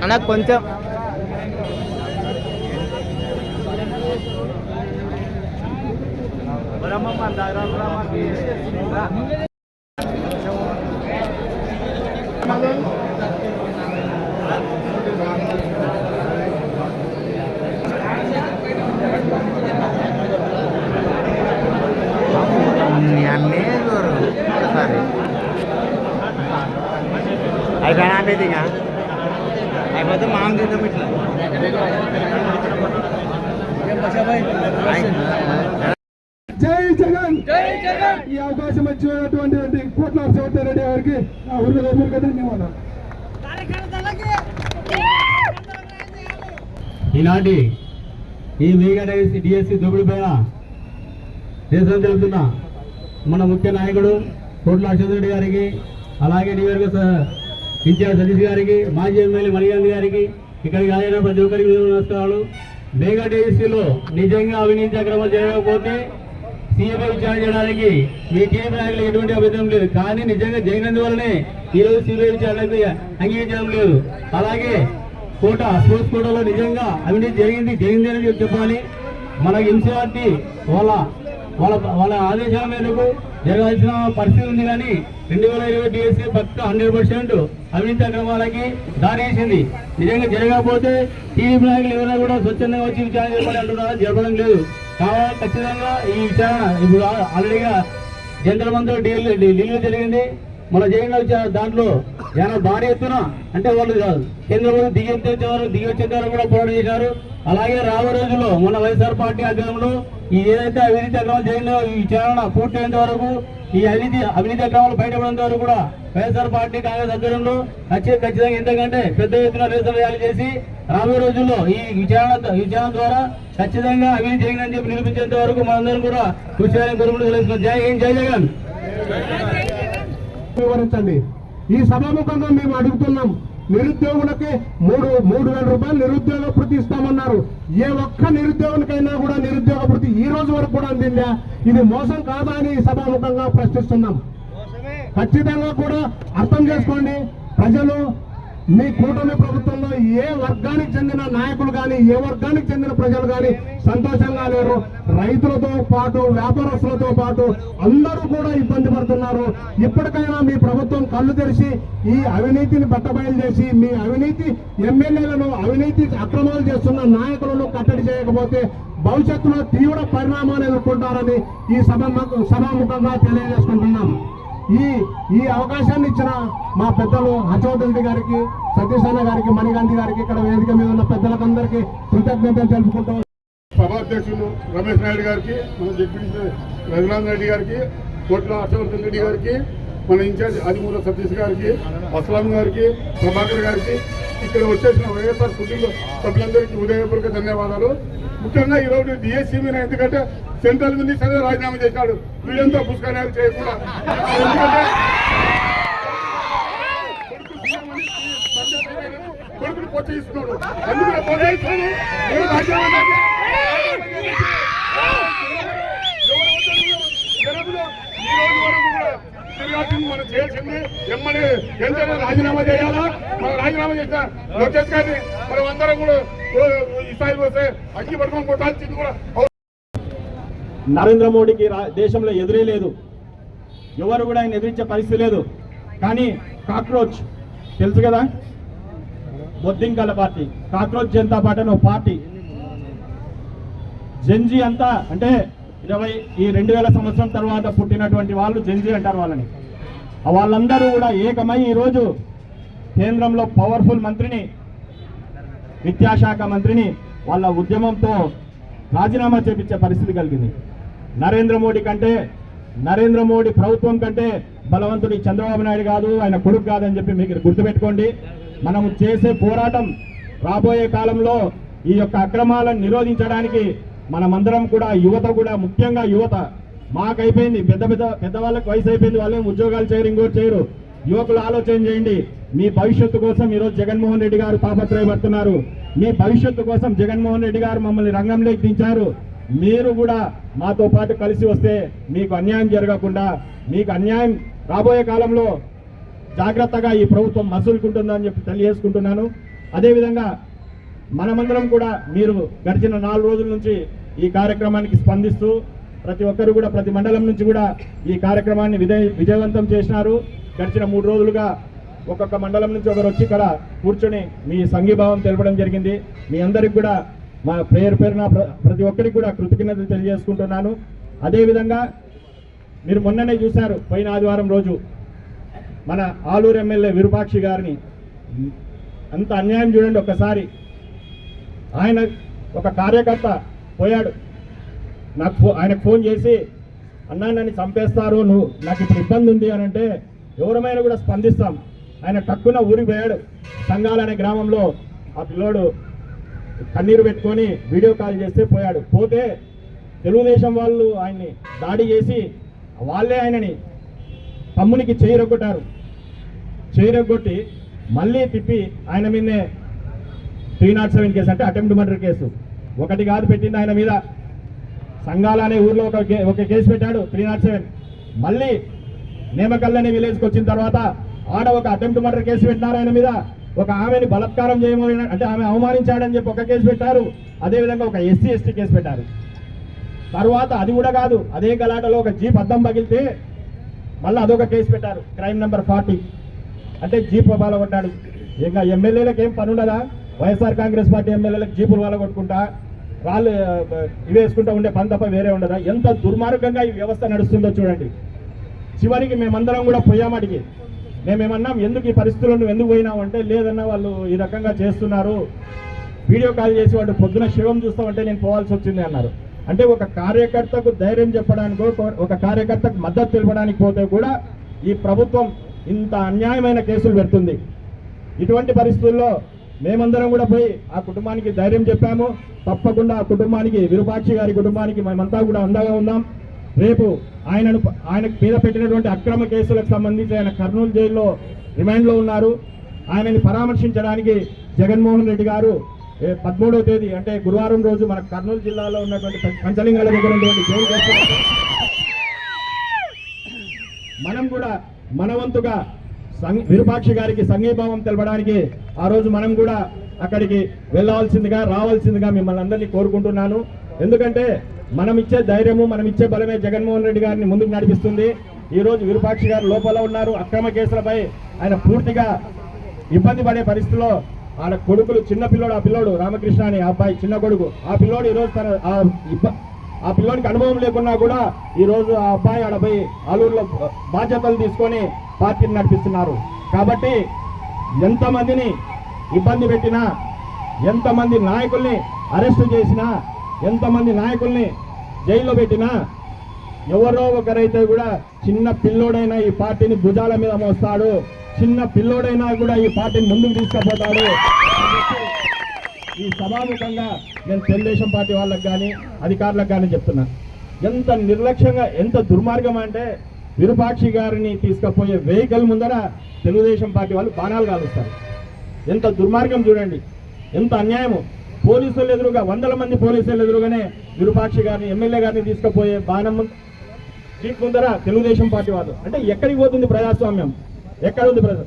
అన్న కొంచెం అయిపోయినా అయిపోతే మామ చేద్దాం ఇట్లా జై జగన్ ఈ అవకాశం వచ్చినటువంటి కోట్ల చౌదరి రెడ్డి గారికి నా హృదయపూర్వక ధన్యవాదాలు. ఈనాటి ఈ మెగా డిఎస్సి దోపిడిపైన నిరసన తెలుపుతున్న మన ముఖ్య నాయకుడు కోట్ల చౌదరి గారికి, అలాగే నియోజకవర్గ ఇన్ఛార్జ్ సతీష్ గారికి, మాజీ ఎమ్మెల్యే మణికాంత్ గారికి, ఇక్కడికి ఆయన ప్రతి ఒక్కరికి నమస్కారాలు. మెగా డిఎస్సిలో నిజంగా అవినీతి అక్రమాలు జరగకపోతే సీఎంఐ విచారణ చేయడానికి మీ టీడీపీ నాయకులు ఎటువంటి అభ్యంతరం లేదు. కానీ నిజంగా జరిగినందువల్లనే ఈరోజు సిబిఐ విచారణకు అంగీకరించడం లేదు. అలాగే స్పోర్ట్స్ కోటాలో నిజంగా అవినీతి జరిగింది అని చెప్పాలి. మన ఎన్సీఆర్టీ వాళ్ళ ఆదేశాల మేరకు జరగాల్సిన పరిస్థితి ఉంది. కానీ 2020 డిఎస్సీ పక్క 100% అవినీతి అక్రమాలకి దారి తీసింది. నిజంగా జరగకపోతే టీడీపీ నాయకులు ఎవరైనా కూడా స్వచ్ఛందంగా వచ్చి విచారణ జరపాలి అంటున్నారా? జరపడం లేదు. కాబట్టి ఖచ్చితంగా ఈ విచారణ ఇప్పుడు ఆల్రెడీగా జంతర్ మంత్రులు ఢిల్లీలో జరిగింది. మన జైల్లో దాంట్లో జనం భారీ ఎత్తున అంటే వాళ్ళు కేంద్ర ప్రభుత్వం దిగి వచ్చేంత వరకు కూడా పోరాటం చేశారు. అలాగే రాబోయే రోజుల్లో మన వైఎస్ఆర్ పార్టీ ఆధ్వర్యంలో ఈ ఏదైతే అవినీతి అక్రమాలు జరిగిందో ఈ విచారణ పూర్తయ్యేంత వరకు, ఈ అవినీతి అక్రమాలు బయటపడేంత వరకు కూడా వైఎస్ఆర్ పార్టీ కాంగ్రెస్ ఆధ్వర్యంలో ఖచ్చితంగా ఎంతకంటే పెద్ద ఎత్తున నిరసన ర్యాలీ చేసి రాబోయే రోజుల్లో ఈ విచారణ ద్వారా ఖచ్చితంగా అవినీతి జరిగిందని చెప్పి నిరూపించేంత వరకు మనందరం కూడా కృషి చేయాలని కోరుకుంటూ తెలుస్తున్నాం. జై హింద్, జై జగన్. వివరించండి. ఈ సభాముఖంగా మేము అడుగుతున్నాం, నిరుద్యోగులకి 3,000 రూపాయలు నిరుద్యోగ భృతి ఇస్తామన్నారు. ఏ ఒక్క నిరుద్యోగులకైనా కూడా నిరుద్యోగ భృతి ఈ రోజు వరకు కూడా అందిందా? ఇది మోసం కాదా అని సభాముఖంగా ప్రశ్నిస్తున్నాం. ఖచ్చితంగా కూడా అర్థం చేసుకోండి ప్రజలు. మీ కూటమి ప్రభుత్వంలో ఏ వర్గానికి చెందిన నాయకులు కానీ, ఏ వర్గానికి చెందిన ప్రజలు కానీ సంతోషంగా లేరు. రైతులతో పాటు, వ్యాపారస్తులతో పాటు అందరూ కూడా ఇబ్బంది పడుతున్నారు. ఇప్పటికైనా మీ ప్రభుత్వం కళ్ళు తెరిచి ఈ అవినీతిని బట్టబయలు చేసి, మీ అవినీతి ఎమ్మెల్యేలను, అవినీతి అక్రమాలు చేస్తున్న నాయకులను కట్టడి చేయకపోతే భవిష్యత్తులో తీవ్ర పరిణామాలు ఎదుర్కొంటారని ఈ సభాముఖంగా తెలియజేసుకుంటున్నాం. ఈ అవకాశాన్ని ఇచ్చిన మా పెద్దలు హర్షవర్ధన్ రెడ్డి గారికి, సతీష్ అన్న గారికి, మణికాంత్ గారికి, ఇక్కడ వేదిక మీద ఉన్న పెద్దలకందరికీ కృతజ్ఞతలు తెలుపుకుంటాం. సభాధ్యక్షులు రమేష్ నాయుడు గారికి, మన డిప్యూటీ రఘునాథ్ రెడ్డి గారికి, కోట్ల హర్షవర్ధన్ రెడ్డి గారికి, మన ఇన్ఛార్జ్ ఆదిమూల సతీష్ గారికి, అస్లాం గారికి, ప్రభాకర్ గారికి, ఇక్కడ వచ్చేసిన వైఎస్ఆర్ కుటుంబ సభ్యులందరికీ హృదయపూర్వక ధన్యవాదాలు. ముఖ్యంగా ఈరోజు డిఎస్సీ మీద ఎందుకంటే సెంట్రల్ మినిస్టర్ రాజీనామా చేశాడు. వీళ్ళంతా పుష్కరాలు చేయకుండా కొడుకులు ప్రోత్సహిస్తున్నాడు. అందుకే ప్రోత్సహిస్తున్నాడు. మనం చేయాల్సింది ఎమ్మని ఎంతైనా రాజీనామా చేయాలా? మనం రాజీనామా చేసిన లోకేష్ గారిని మనం అందరం కూడా ఈ స్థాయికి వస్తే అగ్గి పట్టుకొని కొట్టాల్సింది కూడా. నరేంద్ర మోడీకి దేశంలో ఎదురే లేదు, ఎవరు కూడా ఆయన ఎదిరించే పరిస్థితి లేదు. కానీ కాక్రోచ్ తెలుసు కదా, బొద్దింకల పార్టీ, కాక్రోచ్ జనతా పార్టీ అనే పార్టీ, జెన్జీ అంతా అంటే 2000 సంవత్సరం తర్వాత పుట్టినటువంటి వాళ్ళు జెన్జీ అంటారు వాళ్ళని. వాళ్ళందరూ కూడా ఏకమై ఈరోజు కేంద్రంలో పవర్ఫుల్ మంత్రిని, విద్యాశాఖ మంత్రిని వాళ్ళ ఉద్యమంతో రాజీనామా చేపించే పరిస్థితి కలిగింది. నరేంద్ర మోడీ ప్రభుత్వం కంటే బలవంతుడి చంద్రబాబు నాయుడు కాదు, ఆయన కొడుకు కాదని చెప్పి మీకు గుర్తుపెట్టుకోండి. మనము చేసే పోరాటం రాబోయే కాలంలో ఈ యొక్క అక్రమాలను నిరోధించడానికి మనమందరం కూడా, యువత కూడా, ముఖ్యంగా యువత, మాకైపోయింది పెద్ద వాళ్ళకి వయసు అయిపోయింది, వాళ్ళేం ఉద్యోగాలు చేయరు, ఇంకోటి చేయరు. యువకులు ఆలోచన చేయండి. మీ భవిష్యత్తు కోసం ఈరోజు జగన్మోహన్ రెడ్డి గారు తాపత్రయపడుతున్నారు. మీ భవిష్యత్తు కోసం జగన్మోహన్ రెడ్డి గారు మమ్మల్ని రంగంలోకి దించారు. మీరు కూడా మాతో పాటు కలిసి వస్తే మీకు అన్యాయం జరగకుండా, మీకు అన్యాయం రాబోయే కాలంలో జాగ్రత్తగా ఈ ప్రభుత్వం మసులుకుంటుందని చెప్పి తెలియజేసుకుంటున్నాను. అదేవిధంగా మనమందరం కూడా మీరు గడిచిన 4 రోజుల నుంచి ఈ కార్యక్రమానికి స్పందిస్తూ ప్రతి ఒక్కరు కూడా ప్రతి మండలం నుంచి కూడా ఈ కార్యక్రమాన్ని విజయవంతం చేసినారు. గడిచిన 3 రోజులుగా ఒక్కొక్క మండలం నుంచి ఒకరు వచ్చి ఇక్కడ కూర్చొని మీ సంఘీభావం తెలపడం జరిగింది. మీ అందరికి కూడా మా పేరున ప్రతి ఒక్కరికి కూడా కృతజ్ఞతలు తెలియజేసుకుంటున్నాను. అదేవిధంగా మీరు మొన్ననే చూశారు, పోయిన ఆదివారం రోజు మన ఆలూరు ఎమ్మెల్యే విరూపాక్షి గారిని అంత అన్యాయం చూడండి. ఒక్కసారి ఆయన ఒక కార్యకర్త పోయాడు, ఆయనకు ఫోన్ చేసి అన్నా నన్ను చంపేస్తారు, నువ్వు నాకు ఇప్పుడు ఇబ్బంది ఉంది అని అంటే ఎవరమైనా కూడా స్పందిస్తాం. ఆయన టక్కున ఊరికి పోయాడు. సంఘాల అనే గ్రామంలో ఆ పిల్లోడు కన్నీరు పెట్టుకొని వీడియో కాల్ చేస్తే పోయాడు. పోతే తెలుగుదేశం వాళ్ళు ఆయన్ని దాడి చేసి వాళ్ళే ఆయనని తమ్మునికి చేయరగొట్టారు. చేయరగొట్టి మళ్ళీ తిప్పి ఆయన మీదనే 307 కేసు, అంటే అటెంప్ట్ మర్డర్ కేసు ఒకటి కాదు పెట్టింది ఆయన మీద. సంఘాల అనే ఊర్లో ఒక కేసు పెట్టాడు 307. మళ్ళీ నేమకల్లనే విలేజ్కి వచ్చిన తర్వాత ఆడ ఒక అటెంప్ట్ మర్డర్ కేసు పెట్టినారు ఆయన మీద. ఒక ఆమెని బలత్కారం చేయమని, అంటే ఆమె అవమానించాడని చెప్పి ఒక కేసు పెట్టారు. అదేవిధంగా ఒక SC/ST కేసు పెట్టారు. తర్వాత అది కూడా కాదు, అదే గలాటలో ఒక జీప్ అద్దం పగిలితే మళ్ళీ అదొక కేసు పెట్టారు, క్రైమ్ నెంబర్ 40. అంటే జీప్ కొట్టాడు. ఇంకా ఎమ్మెల్యేలకు ఏం పని ఉండదా? వైఎస్ఆర్ కాంగ్రెస్ పార్టీ ఎమ్మెల్యేలకు జీపులు కొట్టుకుంటా వాళ్ళు ఇవి వేసుకుంటూ ఉండే పని తప్ప వేరే ఉండదా? ఎంత దుర్మార్గంగా ఈ వ్యవస్థ నడుస్తుందో చూడండి. చివరికి మేమందరం కూడా పోయామడికి. మేమేమన్నాం, ఎందుకు ఈ పరిస్థితులను ఎందుకు పోయినాం అంటే, లేదన్నా వాళ్ళు ఈ రకంగా చేస్తున్నారు, వీడియో కాల్ చేసి వాళ్ళు పొద్దున శివం చూస్తామంటే నేను పోవాల్సి వచ్చింది అన్నారు. అంటే ఒక కార్యకర్తకు ధైర్యం చెప్పడానికో, ఒక కార్యకర్తకు మద్దతు తెలపడానికి పోతే కూడా ఈ ప్రభుత్వం ఇంత అన్యాయమైన కేసులు పెడుతుంది. ఇటువంటి పరిస్థితుల్లో మేమందరం కూడా పోయి ఆ కుటుంబానికి ధైర్యం చెప్పాము. తప్పకుండా ఆ కుటుంబానికి, విరూపాక్షి గారి కుటుంబానికి మేమంతా కూడా అండగా ఉన్నాం. రేపు ఆయనకు మీద పెట్టినటువంటి అక్రమ కేసులకు సంబంధించి ఆయన కర్నూలు జైల్లో రిమాండ్లో ఉన్నారు. ఆయనని పరామర్శించడానికి జగన్మోహన్ రెడ్డి గారు 13వ తేదీ అంటే గురువారం రోజు మన కర్నూలు జిల్లాలో ఉన్నటువంటి పంచలింగాల దగ్గర ఉన్నటువంటి జైలు మనం కూడా మనవంతుగా విరూపాక్షి గారికి సంఘీభావం తెలపడానికి ఆ రోజు మనం కూడా అక్కడికి వెళ్ళవలసిందిగా రావాల్సిందిగా మిమ్మల్ని అందరినీ కోరుకుంటున్నాను. ఎందుకంటే మనం ఇచ్చే ధైర్యము, మనం ఇచ్చే బలమే జగన్మోహన్ రెడ్డి గారిని ముందుకు నడిపిస్తుంది. ఈ రోజు విరూపాక్షి గారు లోపల ఉన్నారు. అక్రమ కేసులపై ఆయన పూర్తిగా ఇబ్బంది పడే పరిస్థితిలో ఆయన కొడుకులు, చిన్న పిల్లోడు, ఆ పిల్లోడు రామకృష్ణ అని ఆ అబ్బాయి చిన్న కొడుకు, ఆ పిల్లోడు ఈరోజు ఆ పిల్లోడికి అనుభవం లేకున్నా కూడా ఈరోజు ఆ అబ్బాయి ఆడపై ఆలూరులో బాధ్యతలు తీసుకొని పార్టీని నడిపిస్తున్నారు. కాబట్టి ఎంతమందిని ఇబ్బంది పెట్టినా, ఎంతమంది నాయకుల్ని అరెస్టు చేసినా, ఎంతమంది నాయకుల్ని జైల్లో పెట్టినా, ఎవరో ఒకరైతే కూడా చిన్న పిల్లోడైనా ఈ పార్టీని భుజాల మీద మోస్తాడు, చిన్న పిల్లోడైనా కూడా ఈ పార్టీని ముందుకు తీసుకుపోతాడు. ఈ సభాముఖంగా నేను తెలుగుదేశం పార్టీ వాళ్ళకి కానీ అధికారులకు కానీ చెప్తున్నా, ఎంత నిర్లక్ష్యంగా, ఎంత దుర్మార్గం అంటే విరూపాక్షి గారిని తీసుకుపోయే వెహికల్ ముందర తెలుగుదేశం పార్టీ వాళ్ళు బాణాలు కాలుస్తారు. ఎంత దుర్మార్గం చూడండి, ఎంత అన్యాయము. పోలీసులు ఎదురుగా, 100 మంది పోలీసులు ఎదురుగానే విరూపాక్షి గారిని, ఎమ్మెల్యే గారిని తీసుకుపోయే బాణం జీప్ ముందర తెలుగుదేశం పార్టీ వాళ్ళు. అంటే ఎక్కడికి పోతుంది ప్రజాస్వామ్యం? ఎక్కడ ఉంది ప్రజలు?